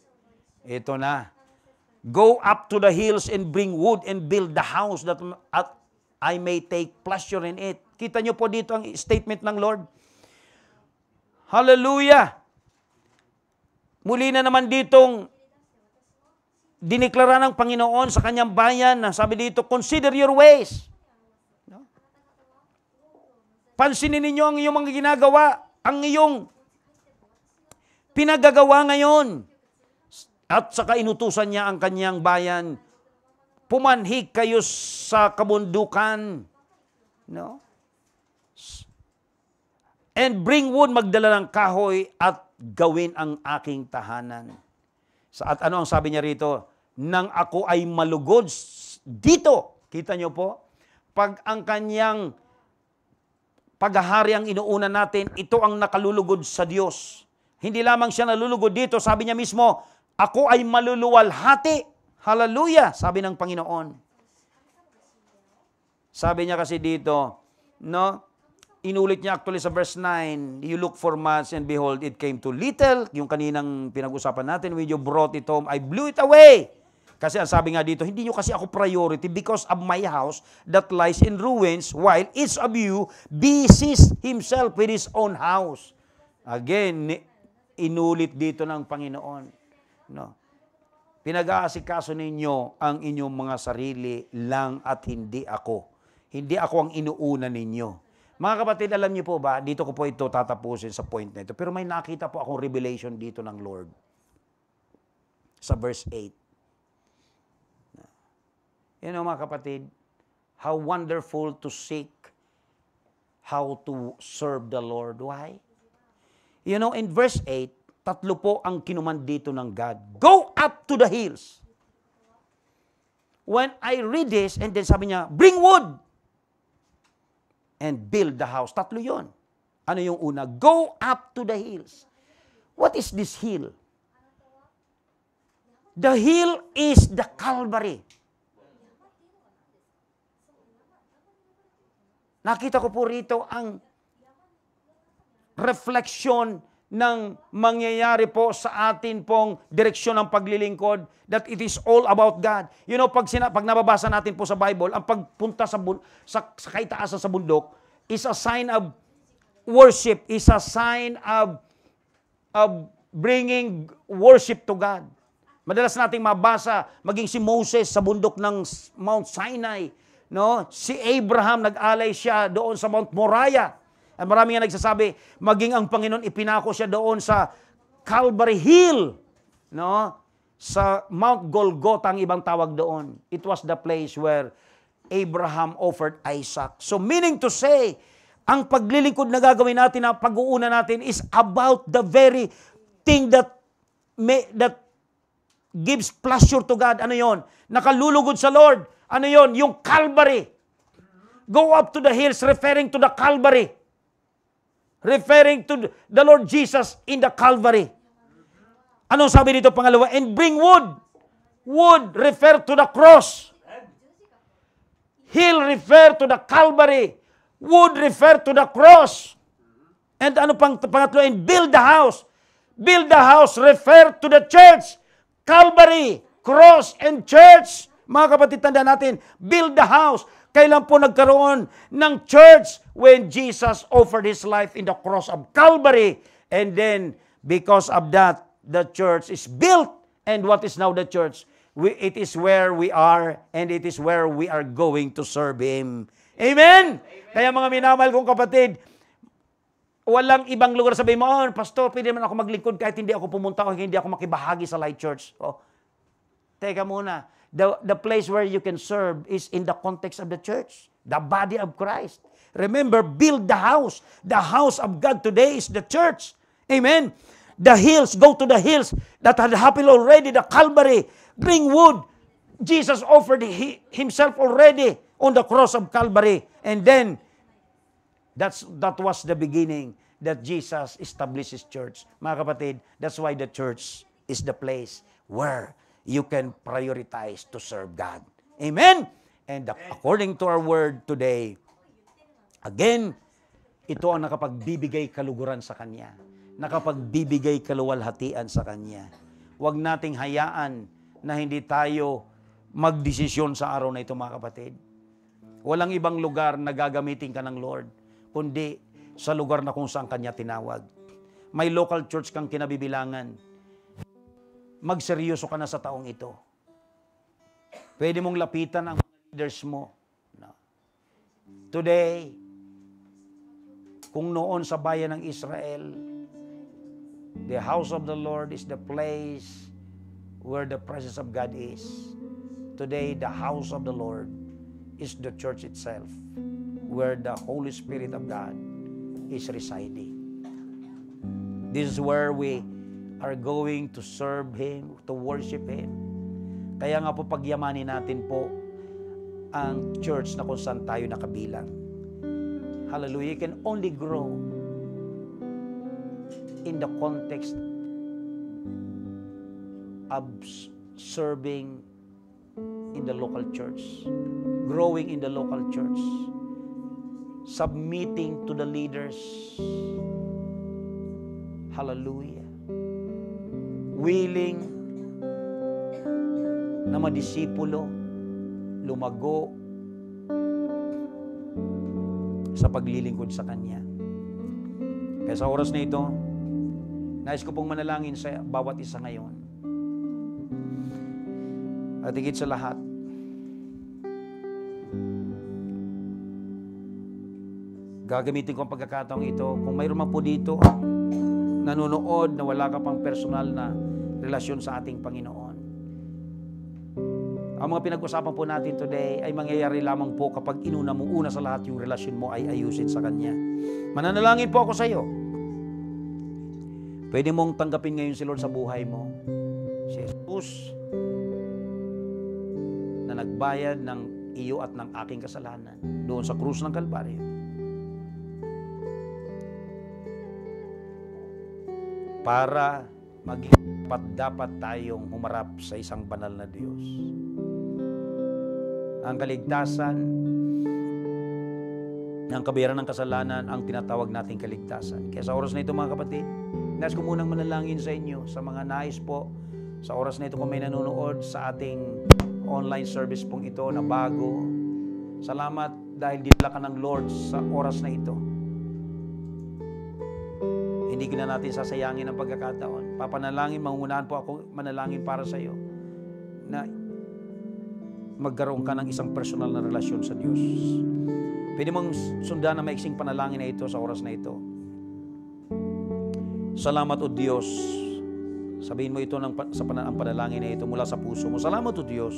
Ito na. Go up to the hills and bring wood and build the house that I may take pleasure in it. Kita nyo po dito ang statement ng Lord. Hallelujah! Muli na naman ditong diniklara ng Panginoon sa kanyang bayan na sabi dito, consider your ways. No? Pansinin ninyo ang iyong mga ginagawa, ang iyong pinagagawa ngayon. At saka inutusan niya ang kanyang bayan, pumanhik kayo sa kabundukan. No? And bring wood, magdala ng kahoy at gawin ang aking tahanan. At ano ang sabi niya rito? Nang ako ay malugod dito. Kita niyo po? Pag ang kanyang paghahari ang inuuna natin, ito ang nakalulugod sa Diyos. Hindi lamang siya nalulugod dito, sabi niya mismo, ako ay maluluwalhati. Hallelujah, sabi ng Panginoon. Sabi niya kasi dito, no? Inulit niya actually sa verse 9, you look for much and behold, it came to little. Yung kaninang pinag-usapan natin, when you brought it home, I blew it away. Kasi ang sabi nga dito, hindi nyo kasi ako priority because of my house that lies in ruins, while each of you busies himself with his own house. Again, inulit dito ng Panginoon. No? Pinag-aasikaso ninyo ang inyong mga sarili lang at hindi ako. Hindi ako ang inuuna ninyo. Mga kapatid, alam niyo po ba, dito ko po ito tatapusin sa point na ito. Pero may nakita po akong revelation dito ng Lord. Sa verse 8. You know, mga kapatid, how wonderful to seek how to serve the Lord. Why? You know, in verse 8, tatlo po ang kinuman dito ng God. Go up to the hills. When I read this, and then sabi niya, bring wood and build the house. Tatlo yon. Ano yung una? Go up to the hills. What is this hill? The hill is the Calvary. Nakita ko po rito ang refleksyon ng mangyayari po sa atin pong direksyon ng paglilingkod, that it is all about God. You know, pag nababasa natin po sa Bible, ang pagpunta sa kaitaasan sa bundok is a sign of worship, is a sign of bringing worship to God. Madalas nating mabasa, maging si Moses sa bundok ng Mount Sinai, no? Si Abraham, nag-alay siya doon sa Mount Moriah. At marami nga nagsasabi, maging ang Panginoon ipinako siya doon sa Calvary Hill, no? Sa Mount Golgotha ang ibang tawag doon. It was the place where Abraham offered Isaac. So meaning to say, ang paglilingkod na gagawin natin, ang pag-uuna natin is about the very thing that gives pleasure to God. Ano yon? Nakalulugod sa Lord. Ano yon? Yung Calvary. Go up to the hills, referring to the Calvary. Referring to the Lord Jesus in the Calvary. Anong sabi dito pangalawa? And bring wood. Wood refer to the cross. Hill refer to the Calvary. Wood refer to the cross. And ano pang pangatlo? And build the house. Build the house refer to the church. Calvary, cross, and church. Mga kapatid, tanda natin, build the house. Kailan po nagkaroon ng church? When Jesus offered His life in the cross of Calvary. And then, because of that, the church is built. And what is now the church? It is where we are, and it is where we are going to serve Him. Amen? Kaya mga minamahal kong kapatid, walang ibang lugar sabihin mo, oh, Pastor, pwede naman ako maglingkod kahit hindi ako pumunta o hindi ako makibahagi sa Light Church. Oh, teka muna. The place where you can serve is in the context of the church, the body of Christ. Remember, build the house. The house of God today is the church. Amen. The hills, go to the hills that had happened already, the Calvary. Bring wood. Jesus offered himself already on the cross of Calvary. And then, that was the beginning that Jesus established His church. Mga kapatid, that's why the church is the place where you can prioritize to serve God. Amen? And according to our word today, again, ito ang nakapagbibigay kaluguran sa Kanya. Nakapagbibigay kaluwalhatian sa Kanya. Huwag nating hayaan na hindi tayo magdesisyon sa araw na ito, mga kapatid. Walang ibang lugar na gagamitin ka ng Lord, kundi sa lugar na kung saan Kanya tinawag. May local church kang kinabibilangan. Magseryoso ka na sa taong ito. Pwede mong lapitan ang leaders mo. Today, kung noon sa bayan ng Israel, the house of the Lord is the place where the presence of God is. Today, the house of the Lord is the church itself, where the Holy Spirit of God is residing. This is where we are going to serve Him, to worship Him. Kaya nga po pagyamanin natin po ang church na kung saan tayo nakabilang. Hallelujah. You can only grow in the context of serving in the local church, growing in the local church, submitting to the leaders. Hallelujah. Willing na madisipulo, lumago sa paglilingkod sa Kanya. Kaya sa oras na ito, nais ko pong manalangin sa bawat isa ngayon. At higit sa lahat, gagamitin ko ang pagkakataong ito. Kung mayroon man po dito nanonood na wala ka pang personal na relasyon sa ating Panginoon, ang mga pinag-usapan po natin today ay mangyayari lamang po kapag inuna mo, una sa lahat, yung relasyon mo ay ayusin sa Kanya. Mananalangin po ako sa iyo. Pwede mong tanggapin ngayon si Lord sa buhay mo. Si Jesus na nagbayad ng iyo at ng aking kasalanan doon sa krus ng Kalbaryo. Para maging dapat tayong humarap sa isang banal na Diyos. Ang kaligtasan, ang kabayaran ng kasalanan, ang tinatawag nating kaligtasan. Kaya sa oras na ito, mga kapatid, nais ko munang manalangin sa inyo, sa mga nais po, sa oras na ito kung may nanonood sa ating online service pong ito na bago. Salamat dahil dinala ka ng Lord sa oras na ito. Hindi ko na natin sasayangin ang pagkakataon. Papanalangin, mangungunahan po ako manalangin para sa iyo na magkaroon ka ng isang personal na relasyon sa Diyos. Pwede mong sundan na maiksing panalangin na ito sa oras na ito. Salamat o Diyos. Sabihin mo ito ang panalangin na ito mula sa puso mo. Salamat o Diyos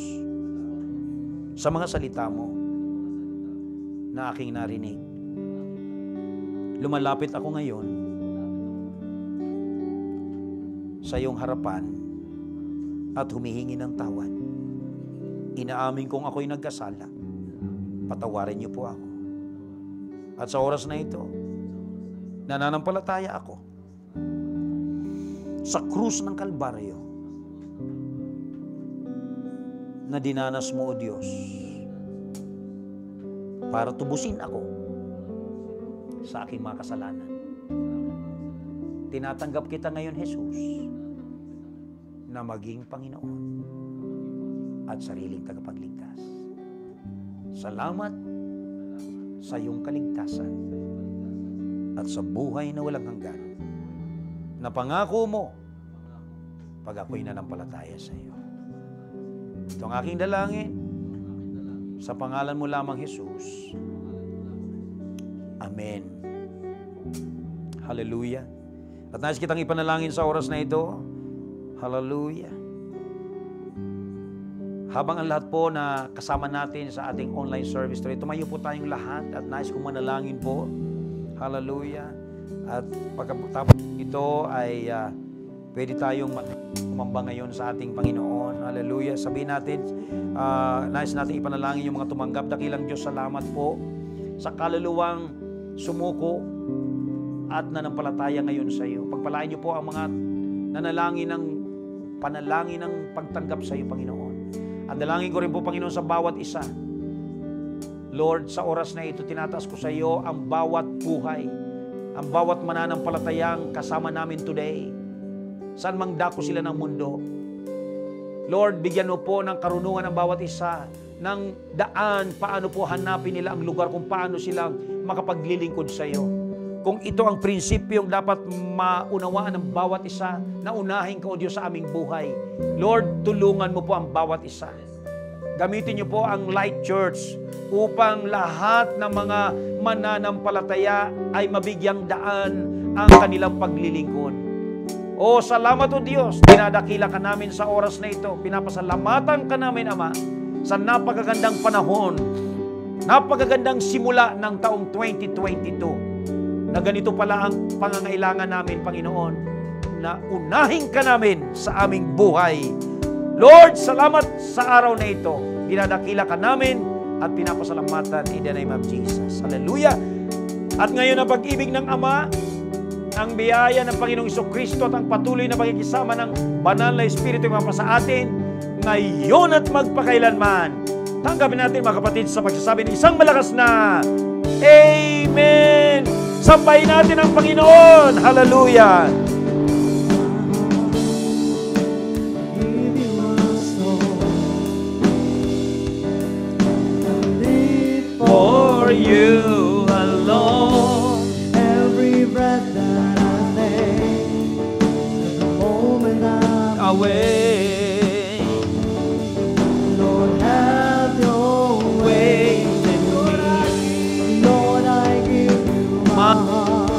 sa mga salita mo na aking narinig. Lumalapit ako ngayon sa iyong harapan at humihingi ng tawad. Inaamin kong ako'y nagkasala. Patawarin niyo po ako. At sa oras na ito, nananampalataya ako sa krus ng Kalbaryo na dinanas mo, O Diyos, para tubusin ako sa aking mga kasalanan. Tinatanggap kita ngayon, Jesus, na maging Panginoon at sariling tagapagligtas. Salamat sa iyong kaligtasan at sa buhay na walang hanggan na pangako mo pag ako'y nanampalataya sa iyo. Ito ang aking dalangin sa pangalan mo lamang, Jesus. Amen. Hallelujah. At nais kitang ipanalangin sa oras na ito. Hallelujah. Habang ang lahat po na kasama natin sa ating online service today, tumayo po tayong lahat at nais kong manalangin po. Hallelujah. At pagkatapos ito ay pwede tayong kumamba ngayon sa ating Panginoon. Hallelujah. Sabihin natin, nais natin ipanalangin yung mga tumanggap. Dakilang Diyos, salamat po sa kaluluwang sumuko at nanampalataya ngayon sa iyo. Pagpalain niyo po ang mga panalangin ng pagtanggap sa iyo, Panginoon. At dalangin ko rin po, Panginoon, sa bawat isa. Lord, sa oras na ito, tinataas ko sa iyo ang bawat buhay, ang bawat mananampalatayang kasama namin today. Saan mang dako sila ng mundo. Lord, bigyan mo po ng karunungan ang bawat isa, ng daan, paano po hanapin nila ang lugar kung paano silang makapaglilingkod sa iyo. Kung ito ang prinsipyong dapat maunawaan ng bawat isa, na unahin ka, O Diyos, sa aming buhay. Lord, tulungan mo po ang bawat isa. Gamitin niyo po ang Light Church upang lahat ng mga mananampalataya ay mabigyang daan ang kanilang paglilingkod. O salamat, O Diyos, dinadakila ka namin sa oras na ito. Pinapasalamatan ka namin, Ama, sa napakagandang panahon, napakagandang simula ng taong 2022. Na ganito pala ang pangangailangan namin, Panginoon, na unahin ka namin sa aming buhay. Lord, salamat sa araw na ito. Dinadakila ka namin at pinapasalamatan in the name of Jesus. Hallelujah! At ngayon ang pag-ibig ng Ama, ang biyaya ng Panginoong Jesucristo at ang patuloy na pagkikisama ng Banal na Espiritu yung sa atin, ngayon at magpakailanman. Tanggapin natin, mga kapatid, sa pagsasabi ng isang malakas na Amen! Sambahin natin ang Panginoon. Hallelujah! For you alone, every breath that I take, every moment I'm away. Lord, have your way in me. Lord, I give you my heart,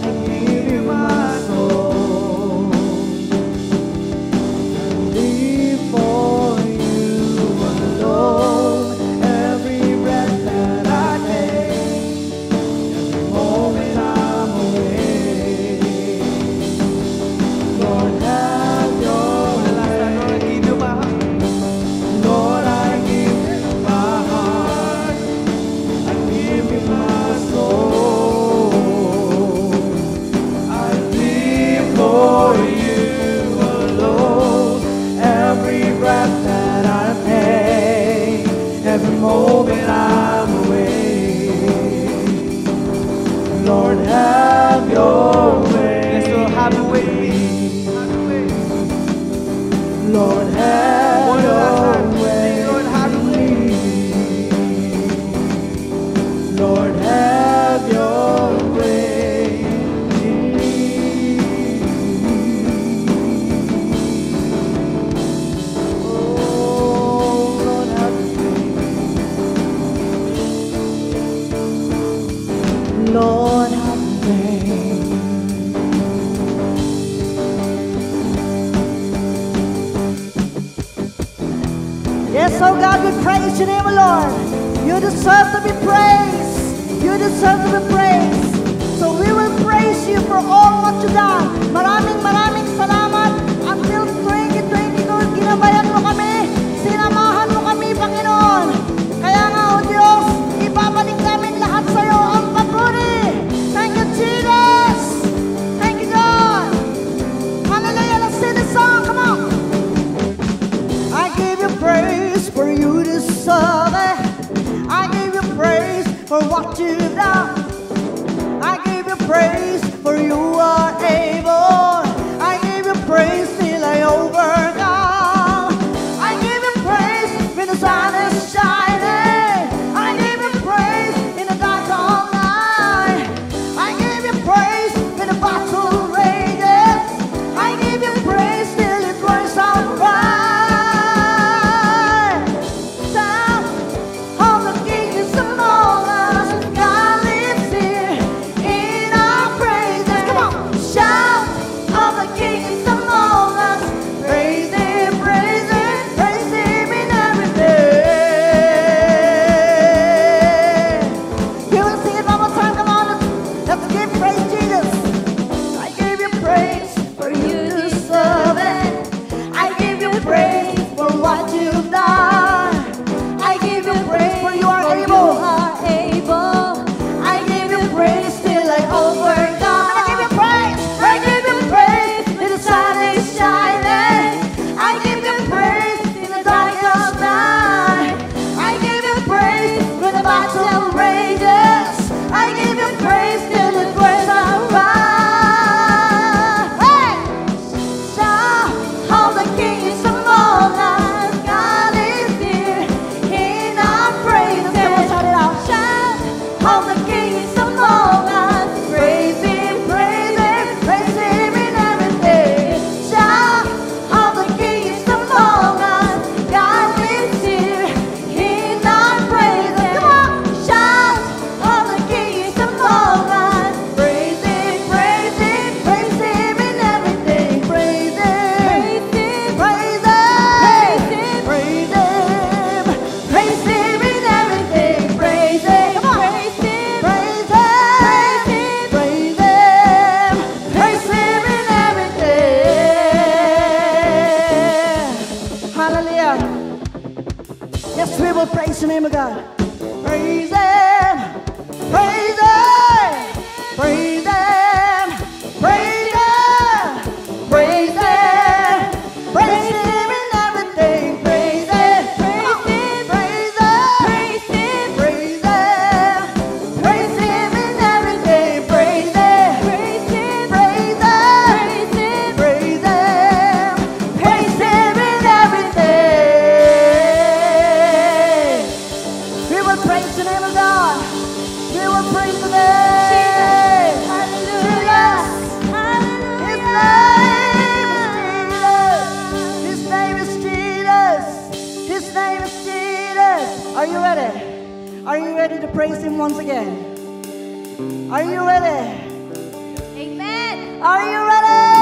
I give you my soul. I live for you alone. Every breath that I take, every moment I'm away. Lord, have your way. Lord, I give you my heart, I give you my soul. I live for you alone. Every breath that I take, every moment I'm away. Lord, have your way. Yes, Lord, have your way. Lord, have your way. Lord, have your way. Lord, have your way in me. Oh, Lord, have your way. Lord, have your way. Yes, oh God, we praise your name, Lord. You deserve to be praised. You deserve to be praised. So we will praise you for all what you done. Maraming salamat. Until 2022, ginabayan mo kami. Sinamahan mo kami, Panginoon. Kaya nga, oh Diyos, ibabalik namin lahat sa iyo ang papuri. Thank you, Jesus. Thank you, God. Hallelujah. Let's sing this song. Come on. I give you praise for you deserve it. I give you praise for what you've done. I give you praise for you are able. I give you praise till I overcome. I give you praise when the sun is shining. I give you praise in the dark of night. I give you praise when the battle rages. I give you praise till it runs out bright. Sound of the King is among us. God lift will praise the name of God. Praise Him, praise Him, praise Him, praise Him, praise Him, praise Him in everything. Praise Him, praise Him, praise Him, praise Him, praise Him in everything. Praise Him, praise Him, praise Him, praise Him, praise Him in everything. We will praise the name of God. We will praise the name. Hallelujah. His name is Jesus. His name is Jesus. Are you ready? Are you ready to praise Him once again? Are you ready? Amen. Are you ready?